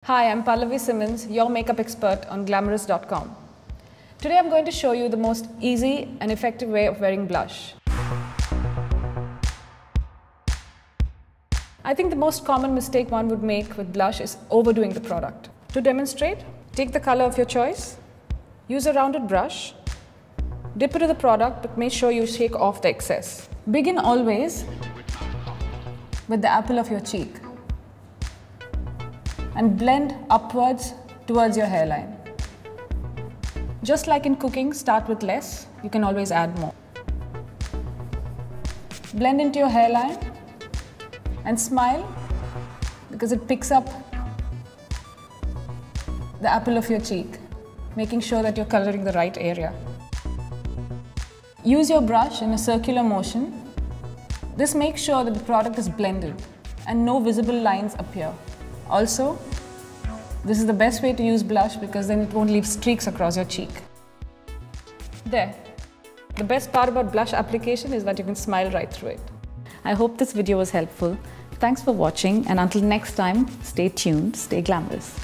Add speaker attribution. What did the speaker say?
Speaker 1: Hi, I'm Pallavi Symons, your makeup expert on Glamrs.com. Today I'm going to show you the most easy and effective way of wearing blush. I think the most common mistake one would make with blush is overdoing the product. To demonstrate, take the color of your choice, use a rounded brush, dip into the product but make sure you shake off the excess. Begin always with the apple of your cheek and blend upwards towards your hairline. Just like in cooking, start with less, you can always add more. Blend into your hairline and smile because it picks up the apple of your cheek, making sure that you're coloring the right area. Use your brush in a circular motion. This makes sure that the product is blended and no visible lines appear. Also, this is the best way to use blush because then it won't leave streaks across your cheek. There. The best part about blush application is that you can smile right through it. I hope this video was helpful. Thanks for watching, and until next time, stay tuned, stay glamorous.